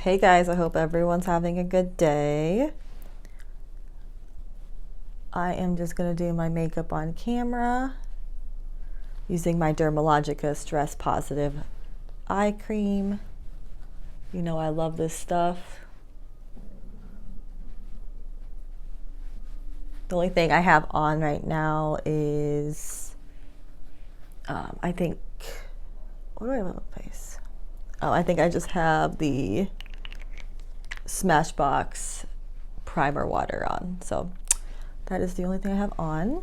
Hey guys, I hope everyone's having a good day. I am just going to do my makeup on camera using my Dermalogica Stress Positive Eye Cream. You know I love this stuff. The only thing I have on right now is, I think, what do I have on my face? Oh, I think I just have the Smashbox primer water on. So that is the only thing I have on.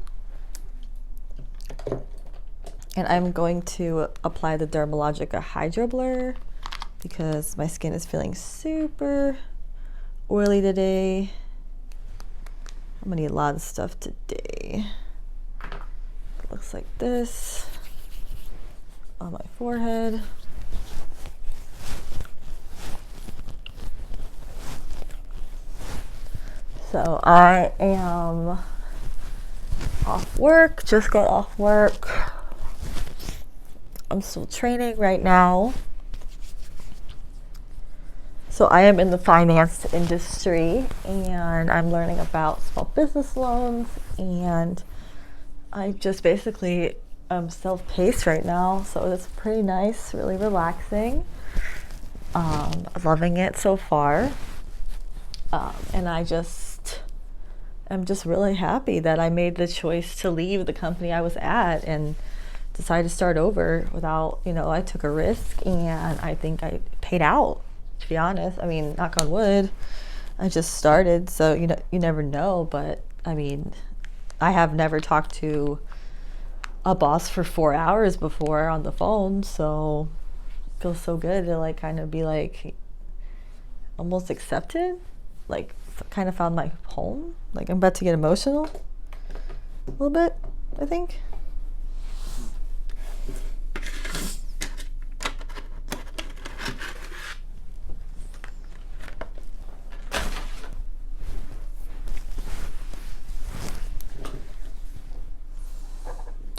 And I'm going to apply the Dermalogica Hydrablur because my skin is feeling super oily today. I'm gonna need a lot of stuff today. It looks like this on my forehead. So I am off work, just got off work. I'm still training right now. So I am in the finance industry and I'm learning about small business loans, and I just basically am self-paced right now. So it's pretty nice, really relaxing. Loving it so far. And I'm just really happy that I made the choice to leave the company I was at and decided to start over without, I took a risk and I think I paid out. To be honest, I mean, knock on wood, I just started, so you never know. But I mean, I have never talked to a boss for 4 hours before on the phone, so it feels so good to kind of be almost accepted, kind of found my home. I'm about to get emotional a little bit, I think.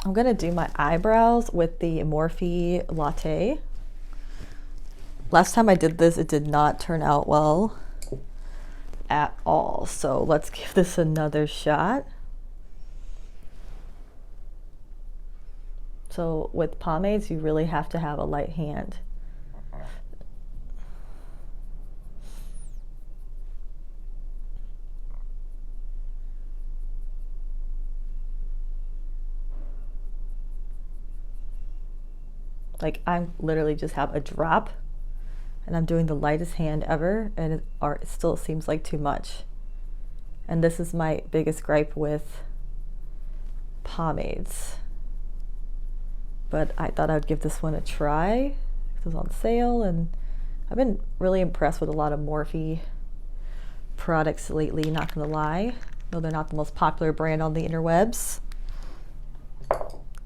I'm gonna do my eyebrows with the Morphe Latte. Last time I did this, it did not turn out well at all. So let's give this another shot. So with pomades, you really have to have a light hand. I literally just have a drop and I'm doing the lightest hand ever, and it still seems like too much. And this is my biggest gripe with pomades. But I thought I would give this one a try. It was on sale, and I've been really impressed with a lot of Morphe products lately, not gonna lie. Though they're not the most popular brand on the interwebs.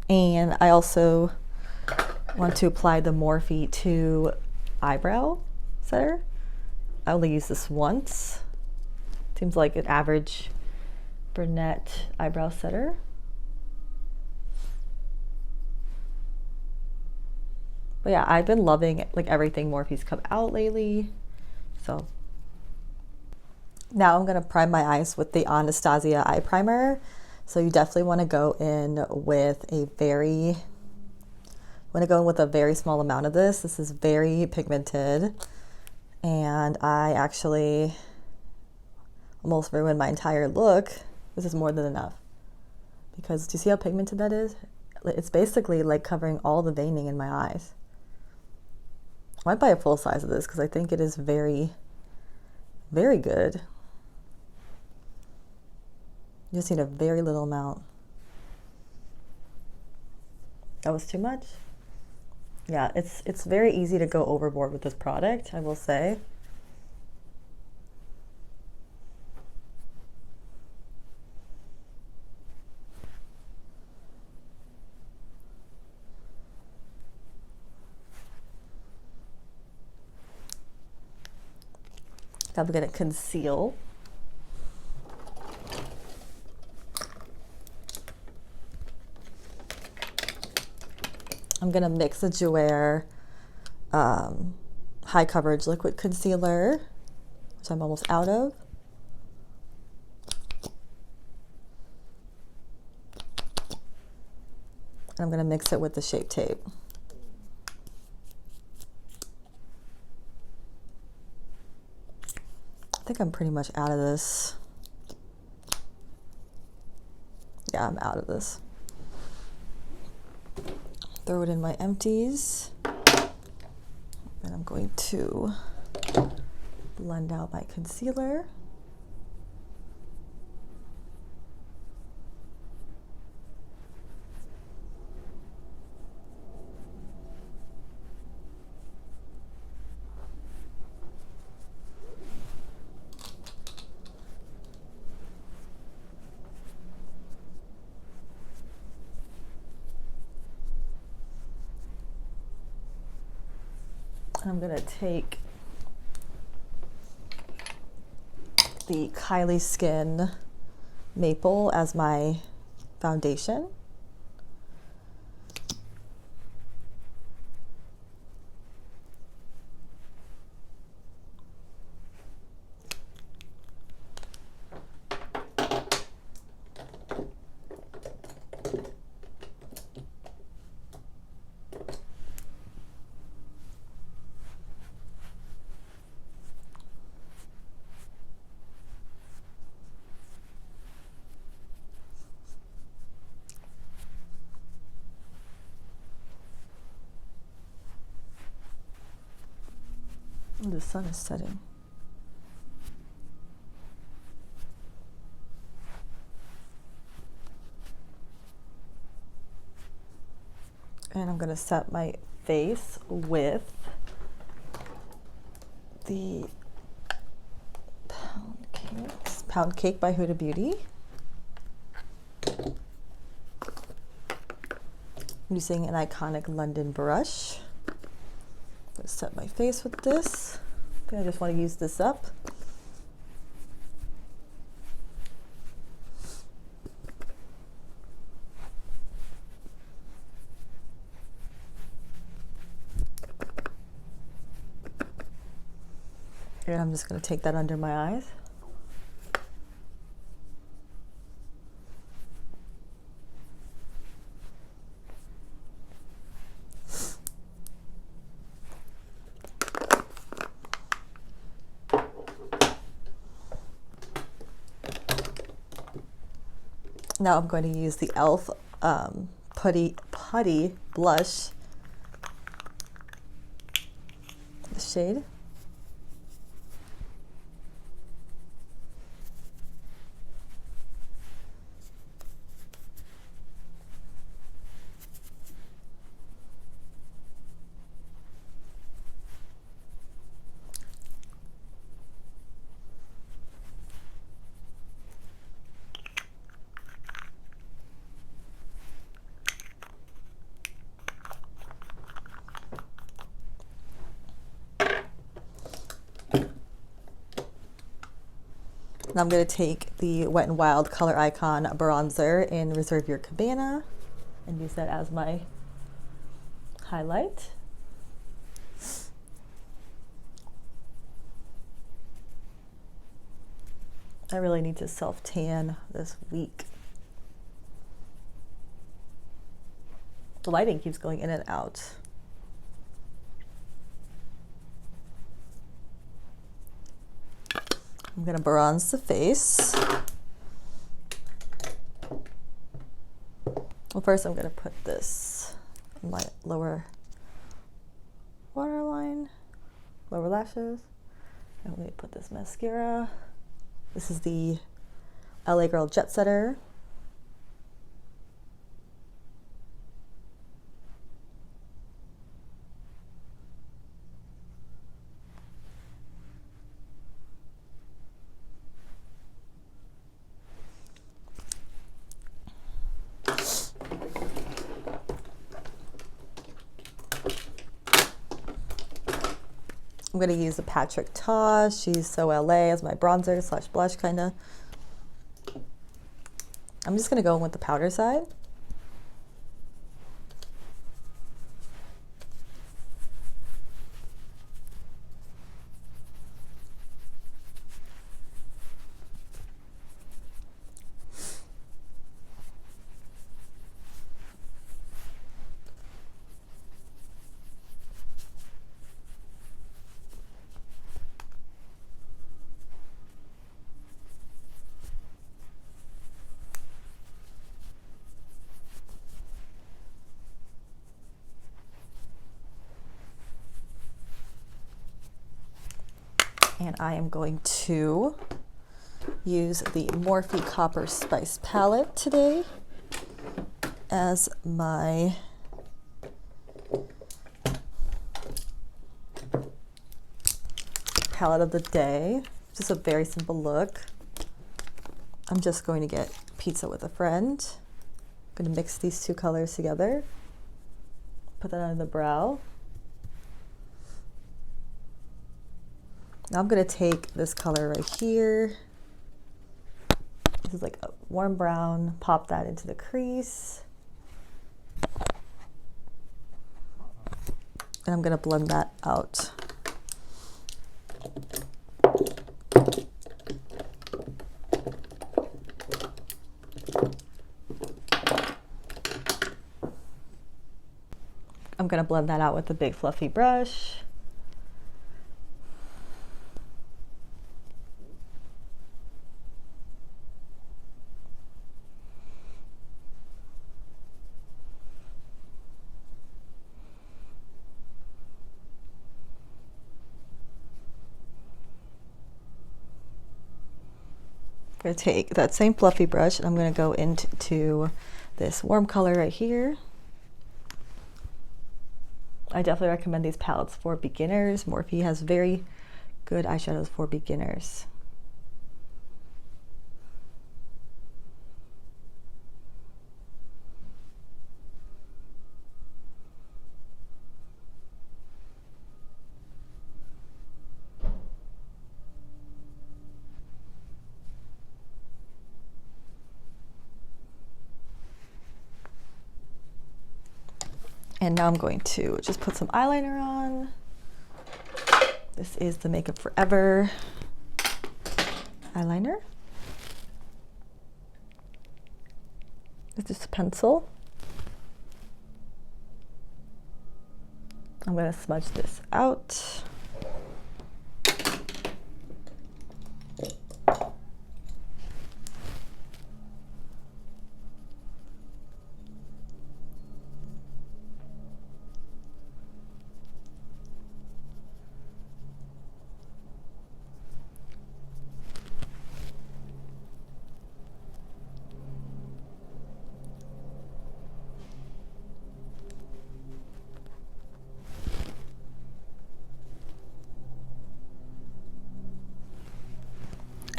And I also want to apply the Morphe 2 eyebrow setter. I only use this once. Seems like an average brunette eyebrow setter. But yeah, I've been loving everything Morphe's come out lately. So now I'm gonna prime my eyes with the Anastasia eye primer. So you definitely want to go in with a very small amount of this. This is very pigmented, and I actually almost ruined my entire look. This is more than enough, because do you see how pigmented that is? It's basically covering all the veining in my eyes. I might buy a full size of this because I think it is very, very good. You just need a very little amount. That was too much. Yeah, it's very easy to go overboard with this product, I will say. I'm gonna conceal. I'm gonna mix the jouer high coverage liquid concealer, which I'm almost out of. And I'm going to mix it with the Shape Tape. I think I'm pretty much out of this. Yeah, I'm out of this. Throw it in my empties. And I'm going to blend out my concealer. I'm going to take the Kylie Skin Maple as my foundation. The sun is setting. And I'm going to set my face with the Pound Cake by Huda Beauty. I'm using an iconic London brush. I'm going to set my face with this. I just want to use this up. And I'm just going to take that under my eyes. Now I'm going to use the e.l.f. Putty Blush, the shade. Now I'm going to take the Wet n Wild Color Icon bronzer in Reserve Your Cabana and use that as my highlight. I really need to self-tan this week. The lighting keeps going in and out. I'm going to bronze the face. Well, first I'm going to put this in my lower waterline, lower lashes. And let me put this mascara. This is the LA Girl Jet Setter. I'm going to use the Patrick Ta, She's So LA as my bronzer slash blush kind of. I'm just going to go in with the powder side. And I am going to use the Morphe Copper Spice palette today as my palette of the day. Just a very simple look. I'm just going to get Pizza with a Friend. I'm going to mix these two colors together. Put that on the brow. Now I'm going to take this color right here. This is like a warm brown. Pop that into the crease. And I'm going to blend that out. I'm going to blend that out with a big fluffy brush. I'm going to take that same fluffy brush and I'm going to go into this warm color right here. I definitely recommend these palettes for beginners. Morphe has very good eyeshadows for beginners. And now I'm going to just put some eyeliner on. This is the Makeup Forever eyeliner. It's just a pencil. I'm going to smudge this out.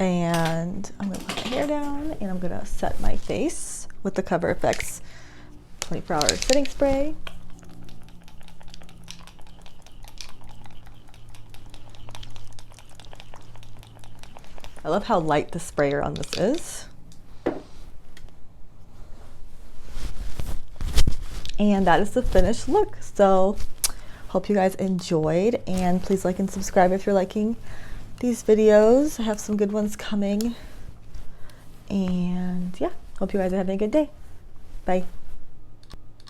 And I'm going to put my hair down and I'm going to set my face with the Cover FX 24-hour setting spray. I love how light the sprayer on this is. And that is the finished look. So hope you guys enjoyed, and please like and subscribe if you're liking these videos. I have some good ones coming. And yeah, hope you guys are having a good day. Bye.